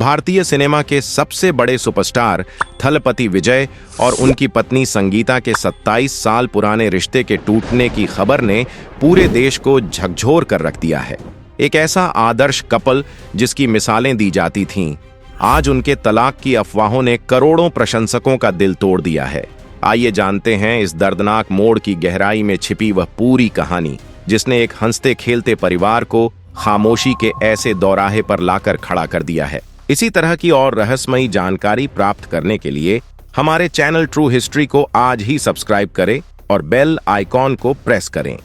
भारतीय सिनेमा के सबसे बड़े सुपरस्टार थलपति विजय और उनकी पत्नी संगीता के 27 साल पुराने रिश्ते के टूटने की खबर ने पूरे देश को झकझोर कर रख दिया है। एक ऐसा आदर्श कपल जिसकी मिसालें दी जाती थीं, आज उनके तलाक की अफवाहों ने करोड़ों प्रशंसकों का दिल तोड़ दिया है। आइए जानते हैं इस दर्दनाक मोड़ की गहराई में छिपी वह पूरी कहानी जिसने एक हंसते खेलते परिवार को खामोशी के ऐसे दौराहे पर लाकर खड़ा कर दिया है। इसी तरह की और रहस्यमयी जानकारी प्राप्त करने के लिए हमारे चैनल ट्रू हिस्ट्री को आज ही सब्सक्राइब करें और बेल आइकॉन को प्रेस करें।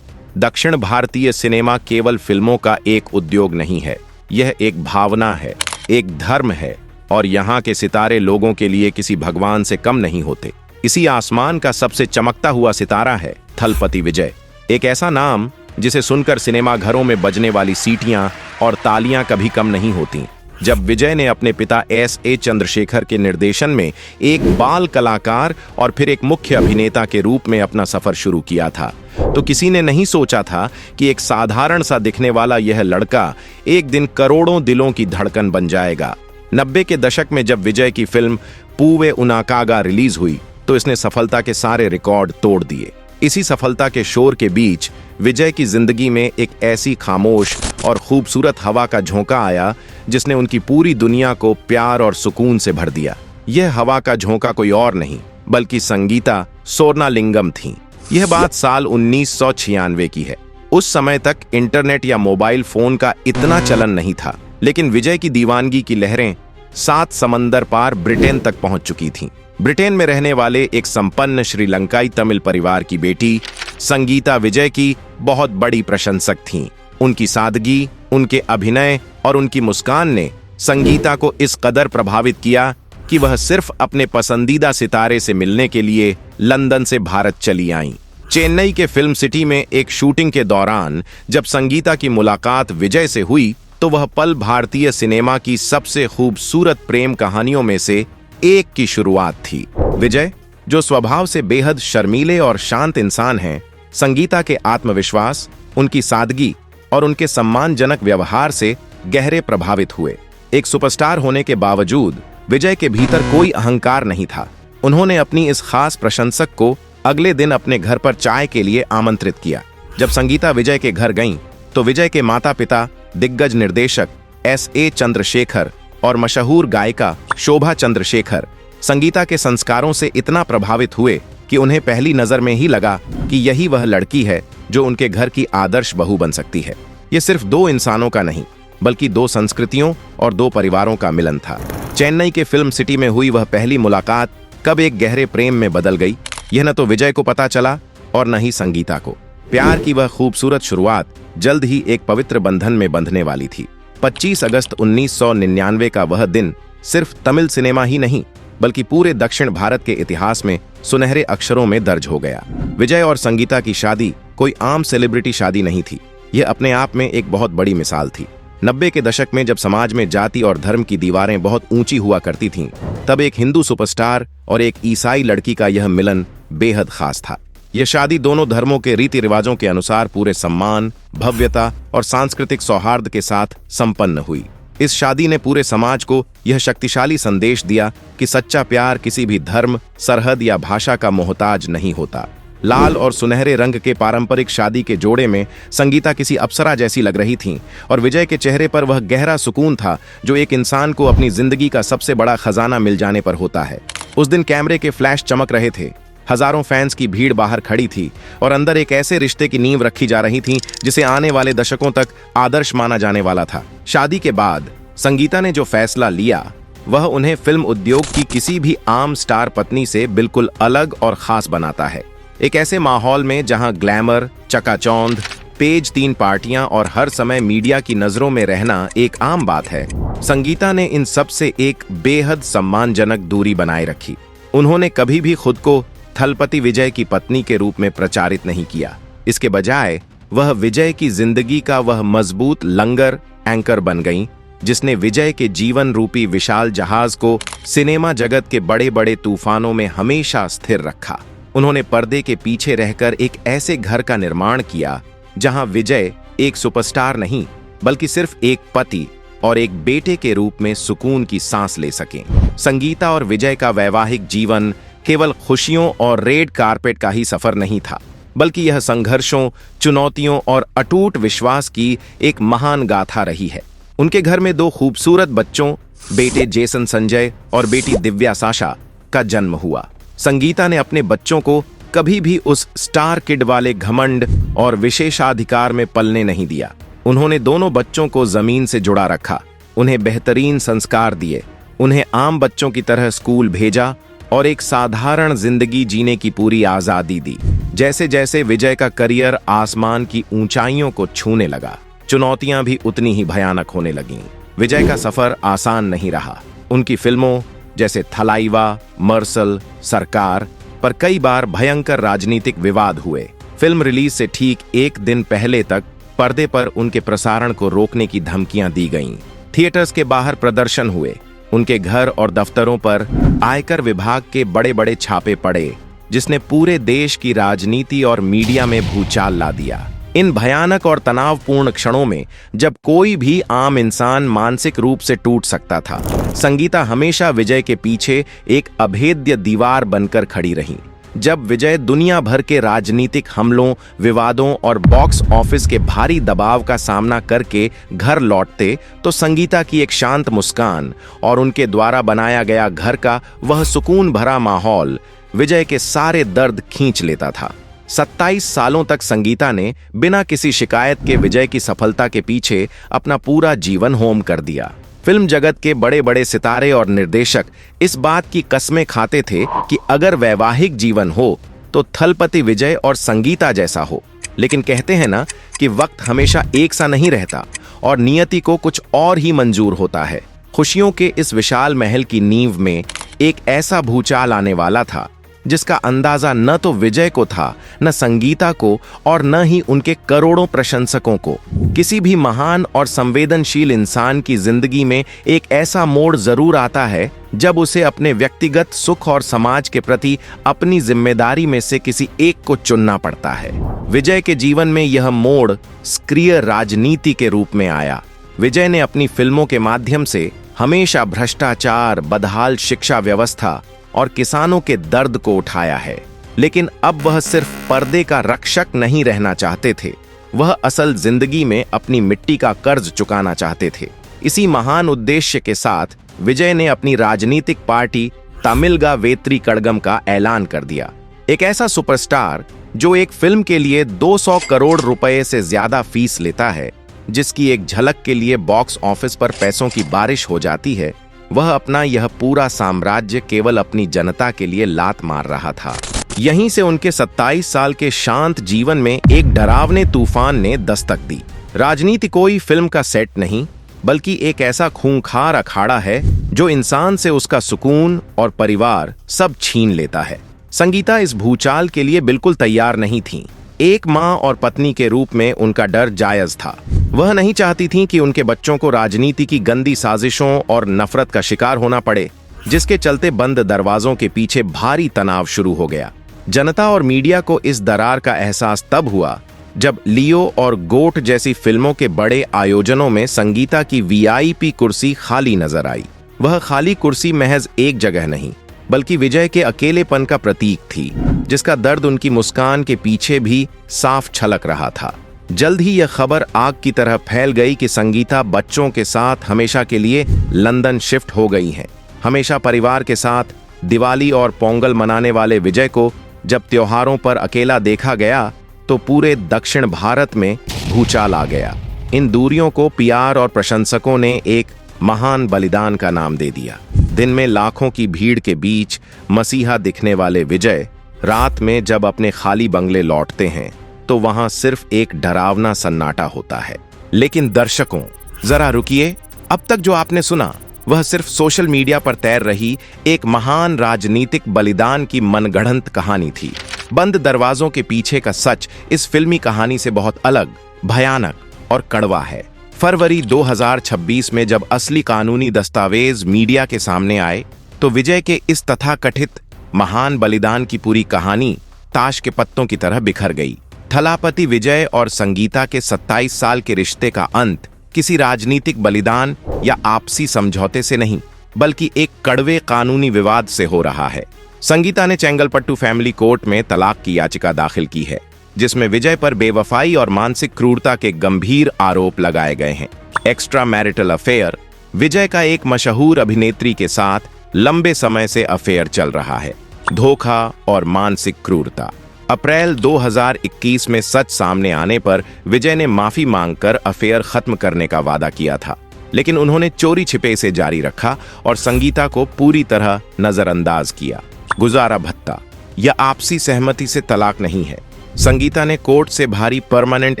दक्षिण भारतीय सिनेमा केवल फिल्मों का एक उद्योग नहीं है, यह एक भावना है, एक धर्म है और यहाँ के सितारे लोगों के लिए किसी भगवान से कम नहीं होते। इसी आसमान का सबसे चमकता हुआ सितारा है थलपति विजय, एक ऐसा नाम जिसे सुनकर सिनेमा घरों में बजने वाली सीटियां और तालियां कभी कम नहीं होती। जब विजय ने अपने पिता S.A. चंद्रशेखर के निर्देशन में एक बाल कलाकार और फिर एक मुख्य अभिनेता के रूप में अपना सफर शुरू किया था, तो किसी ने नहीं सोचा था कि एक साधारण सा दिखने वाला यह लड़का एक दिन करोड़ों दिलों की धड़कन बन जाएगा। 90 के दशक में जब विजय की फिल्म पूवे उनाकागा रिलीज हुई तो इसने सफलता के सारे रिकॉर्ड तोड़ दिए। इसी सफलता के शोर के बीच विजय की जिंदगी में एक ऐसी खामोश और खूबसूरत हवा का झोंका आया जिसने उनकी पूरी दुनिया को प्यार और सुकून से भर दिया। यह हवा का झोंका कोई और नहीं बल्कि संगीता सोनालिंगम थी। यह बात साल 1996 की है। उस समय तक इंटरनेट या मोबाइल फोन का इतना चलन नहीं था, लेकिन विजय की दीवानगी की लहरें 7 समंदर पार ब्रिटेन तक पहुंच चुकी थीं। ब्रिटेन में रहने वाले एक संपन्न श्रीलंकाई तमिल परिवार की बेटी संगीता विजय की बहुत बड़ी प्रशंसक थीं। उनकी सादगी, उनके अभिनय और उनकी मुस्कान ने संगीता को इस कदर प्रभावित किया कि वह सिर्फ अपने पसंदीदा सितारे से मिलने के लिए लंदन से भारत चली आईं। चेन्नई के फिल्म सिटी में एक शूटिंग के दौरान जब संगीता की मुलाकात विजय से हुई तो वह पल भारतीय सिनेमा की सबसे खूबसूरत प्रेम कहानियों में से एक की शुरुआत थी। विजय, जो स्वभाव से बेहद शर्मीले और शांत इंसान हैं, संगीता के आत्मविश्वास, उनकी सादगी और उनके सम्मानजनक व्यवहार से गहरे प्रभावित हुए। एक सुपरस्टार होने के बावजूद विजय के भीतर कोई अहंकार नहीं था। उन्होंने अपनी इस खास प्रशंसक को अगले दिन अपने घर पर चाय के लिए आमंत्रित किया। जब संगीता विजय के घर गईं, तो विजय के माता पिता दिग्गज निर्देशक S.A. चंद्रशेखर और मशहूर गायिका शोभा चंद्रशेखर संगीता के संस्कारों से इतना प्रभावित हुए कि उन्हें पहली नजर में ही लगा कि यही वह लड़की है जो उनके घर की आदर्श बहू बन सकती है। ये सिर्फ 2 इंसानों का नहीं बल्कि 2 संस्कृतियों और 2 परिवारों का मिलन था। चेन्नई के फिल्म सिटी में हुई वह पहली मुलाकात कब एक गहरे प्रेम में बदल गई, यह न तो विजय को पता चला और न ही संगीता को। प्यार की वह खूबसूरत शुरुआत जल्द ही एक पवित्र बंधन में बंधने वाली थी। 25 अगस्त 1999 का वह दिन सिर्फ तमिल सिनेमा ही नहीं बल्कि पूरे दक्षिण भारत के इतिहास में सुनहरे अक्षरों में दर्ज हो गया। विजय और संगीता की शादी कोई आम सेलिब्रिटी शादी नहीं थी, यह अपने आप में एक बहुत बड़ी मिसाल थी। 90 के दशक में जब समाज में जाति और धर्म की दीवारें बहुत ऊंची हुआ करती थीं, तब एक हिंदू सुपरस्टार और एक ईसाई लड़की का यह मिलन बेहद खास था। यह शादी दोनों धर्मों के रीति रिवाजों के अनुसार पूरे सम्मान, भव्यता और सांस्कृतिक सौहार्द के साथ संपन्न हुई। इस शादी ने पूरे समाज को यह शक्तिशाली संदेश दिया कि सच्चा प्यार किसी भी धर्म, सरहद या भाषा का मोहताज नहीं होता। लाल और सुनहरे रंग के पारंपरिक शादी के जोड़े में संगीता किसी अप्सरा जैसी लग रही थीं और विजय के चेहरे पर वह गहरा सुकून था जो एक इंसान को अपनी जिंदगी का सबसे बड़ा खजाना मिल जाने पर होता है। उस दिन कैमरे के फ्लैश चमक रहे थे, हजारों फैंस की भीड़ बाहर खड़ी थी और अंदर एक ऐसे रिश्ते की नींव रखी जा रही थी जिसे आने वाले दशकों तक आदर्श माना जाने वाला था। शादी के बाद संगीता ने जो फैसला लिया वह उन्हें फिल्म उद्योग की किसी भी आम स्टार पत्नी से बिल्कुल अलग और खास बनाता है। एक ऐसे माहौल में जहां ग्लैमर, चकाचौंध, पेज 3 पार्टियां और हर समय मीडिया की नजरों में रहना एक आम बात है, संगीता ने इन सब से एक बेहद सम्मानजनक दूरी बनाए रखी। उन्होंने कभी भी खुद को थलपति विजय की पत्नी के रूप में प्रचारित नहीं किया। इसके बजाय वह विजय की जिंदगी का वह मजबूत लंगर, एंकर बन गईं जिसने विजय के जीवन रूपी विशाल जहाज को सिनेमा जगत के बड़े बड़े तूफानों में हमेशा स्थिर रखा। उन्होंने पर्दे के पीछे रहकर एक ऐसे घर का निर्माण किया जहां विजय एक सुपरस्टार नहीं बल्कि सिर्फ एक पति, और एक बेटे के रूप में सुकून की सांस ले सकें। संगीता और विजय का वैवाहिक जीवन केवल खुशियों और रेड कारपेट का ही सफर नहीं था, बल्कि यह संघर्षों, चुनौतियों और अटूट विश्वास की एक महान गाथा रही है। उनके घर में 2 खूबसूरत बच्चों, बेटे जेसन संजय और बेटी दिव्या साशा का जन्म हुआ। संगीता ने अपने बच्चों को कभी भी उस स्टार किड वाले घमंड और विशेषाधिकार में पलने नहीं दिया। उन्होंने दोनों बच्चों को जमीन से जुड़ा रखा, उन्हें बेहतरीन संस्कार दिए, उन्हें आम बच्चों की तरह स्कूल भेजा और एक साधारण जिंदगी जीने की पूरी आजादी दी। जैसे जैसे विजय का करियर आसमान की ऊंचाइयों को छूने लगा, चुनौतियां भी उतनी ही भयानक होने लगीं। विजय का सफर आसान नहीं रहा। उनकी फिल्मों जैसे थलाइवा, मर्सल, सरकार पर कई बार भयंकर राजनीतिक विवाद हुए। फिल्म रिलीज से ठीक 1 दिन पहले तक पर्दे पर उनके प्रसारण को रोकने की धमकियां दी गईं। थिएटर्स के बाहर प्रदर्शन हुए। उनके घर और दफ्तरों पर आयकर विभाग के बड़े-बड़े छापे पड़े, जिसने पूरे देश की राजनीति और मीडिया में भूचाल ला दिया। इन भयानक और तनावपूर्ण क्षणों में जब कोई भी आम इंसान मानसिक रूप से टूट सकता था, संगीता हमेशा विजय के पीछे एक अभेद्य दीवार बनकर खड़ी रहीं। जब विजय दुनिया भर के राजनीतिक हमलों, विवादों और बॉक्स ऑफिस के भारी दबाव का सामना करके घर लौटते, तो संगीता की एक शांत मुस्कान और उनके द्वारा बनाया गया घर का वह सुकून भरा माहौल विजय के सारे दर्द खींच लेता था। 27 सालों तक संगीता ने बिना किसी शिकायत के विजय की सफलता के पीछे अपना पूरा जीवन होम कर दिया। फिल्म जगत के बड़े-बड़े सितारे और निर्देशक इस बात की कस्में खाते थे कि अगर वैवाहिक जीवन हो तो थलपति विजय और संगीता जैसा हो। लेकिन कहते हैं ना कि वक्त हमेशा एक सा नहीं रहता और नियति को कुछ और ही मंजूर होता है। खुशियों के इस विशाल महल की नींव में एक ऐसा भूचाल आने वाला था जिसका अंदाजा न तो विजय को था, न संगीता को और न ही उनके करोड़ों प्रशंसकों को। किसी भी महान और संवेदनशील इंसान की जिंदगी में एक ऐसा मोड़ जरूर आता है जब उसे अपने व्यक्तिगत सुख और समाज के प्रति अपनी जिम्मेदारी में से किसी एक को चुनना पड़ता है। विजय के जीवन में यह मोड़ सक्रिय राजनीति के रूप में आया। विजय ने अपनी फिल्मों के माध्यम से हमेशा भ्रष्टाचार, बदहाल शिक्षा व्यवस्था और किसानों के दर्द को उठाया है। लेकिन अब वह सिर्फ पर्दे का रक्षक नहीं रहना चाहते थे, वह असल जिंदगी में अपनी मिट्टी का कर्ज चुकाना चाहते थे। इसी महान उद्देश्य के साथ विजय ने अपनी राजनीतिक पार्टी तमिलगा वेत्री कड़गम का ऐलान कर दिया। एक ऐसा सुपरस्टार जो एक फिल्म के लिए 200 करोड़ रुपए से ज्यादा फीस लेता है, जिसकी एक झलक के लिए बॉक्स ऑफिस पर पैसों की बारिश हो जाती है, वह अपना यह पूरा साम्राज्य केवल अपनी जनता के लिए लात मार रहा था। यहीं से उनके 27 साल के शांत जीवन में एक डरावने तूफान ने दस्तक दी। राजनीति कोई फिल्म का सेट नहीं, बल्कि एक ऐसा खूंखार अखाड़ा है जो इंसान से उसका सुकून और परिवार सब छीन लेता है। संगीता इस भूचाल के लिए बिल्कुल तैयार नहीं थीं। एक माँ और पत्नी के रूप में उनका डर जायज था। वह नहीं चाहती थीं कि उनके बच्चों को राजनीति की गंदी साजिशों और नफरत का शिकार होना पड़े, जिसके चलते बंद दरवाजों के पीछे भारी तनाव शुरू हो गया। जनता और मीडिया को इस दरार का एहसास तब हुआ जब लियो और गोट जैसी फिल्मों के बड़े आयोजनों में संगीता की वीआईपी कुर्सी खाली नजर आई। वह खाली कुर्सी महज एक जगह नहीं, बल्कि विजय के अकेलेपन का प्रतीक थी, जिसका दर्द उनकी मुस्कान के पीछे भी साफ छलक रहा था। जल्द ही यह खबर आग की तरह फैल गई कि संगीता बच्चों के साथ हमेशा के लिए लंदन शिफ्ट हो गई हैं। हमेशा परिवार के साथ दिवाली और पोंगल मनाने वाले विजय को जब त्योहारों पर अकेला देखा गया तो पूरे दक्षिण भारत में भूचाल आ गया। इन दूरियों को पीआर और प्रशंसकों ने एक महान बलिदान का नाम दे दिया। दिन में लाखों की भीड़ के बीच मसीहा दिखने वाले विजय रात में जब अपने खाली बंगले लौटते हैं तो वहां सिर्फ एक डरावना सन्नाटा होता है। लेकिन दर्शकों, जरा रुकिए। अब तक जो आपने सुना वह सिर्फ सोशल मीडिया पर तैर रही एक महान राजनीतिक बलिदान की मनगढ़ंत कहानी थी। बंद दरवाजों के पीछे का सच इस फिल्मी कहानी से बहुत अलग, भयानक और कड़वा है। फरवरी 2026 में जब असली कानूनी दस्तावेज मीडिया के सामने आए तो विजय के इस तथाकथित महान बलिदान की पूरी कहानी ताश के पत्तों की तरह बिखर गई। थलापति विजय और संगीता के 27 साल के रिश्ते का अंत किसी राजनीतिक बलिदान या आपसी समझौते से नहीं, बल्कि एक कड़वे कानूनी विवाद से हो रहा है। संगीता ने चेंगलपट्टू फैमिली कोर्ट में तलाक की याचिका दाखिल की है, जिसमें विजय पर बेवफाई और मानसिक क्रूरता के गंभीर आरोप लगाए गए हैं। Extra marital affair. विजय का एक मशहूर अभिनेत्री के साथ लंबे समय से अफेयर चल रहा है। धोखा और मानसिक क्रूरता। अप्रैल 2021 में सच सामने आने पर विजय ने माफी मांगकर अफेयर खत्म करने का वादा किया था, लेकिन उन्होंने चोरी छिपे इसे जारी रखा और संगीता को पूरी तरह नजरअंदाज किया। गुजारा भत्ता। यह आपसी सहमति से तलाक नहीं है। संगीता ने कोर्ट से भारी परमानेंट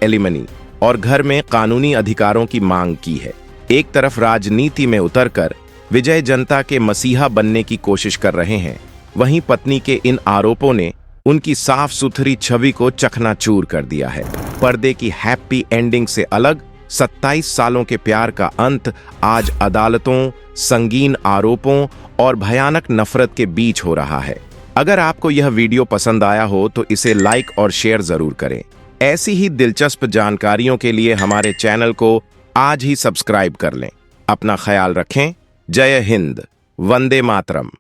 एलिमनी और घर में कानूनी अधिकारों की मांग की है। एक तरफ राजनीति में उतरकर विजय जनता के मसीहा बनने की कोशिश कर रहे हैं, वहीं पत्नी के इन आरोपों ने उनकी साफ सुथरी छवि को चकनाचूर कर दिया है। पर्दे की हैप्पी एंडिंग से अलग 27 सालों के प्यार का अंत आज अदालतों, संगीन आरोपों और भयानक नफरत के बीच हो रहा है। अगर आपको यह वीडियो पसंद आया हो तो इसे लाइक और शेयर जरूर करें। ऐसी ही दिलचस्प जानकारियों के लिए हमारे चैनल को आज ही सब्सक्राइब कर लें। अपना ख्याल रखें। जय हिंद। वंदे मातरम।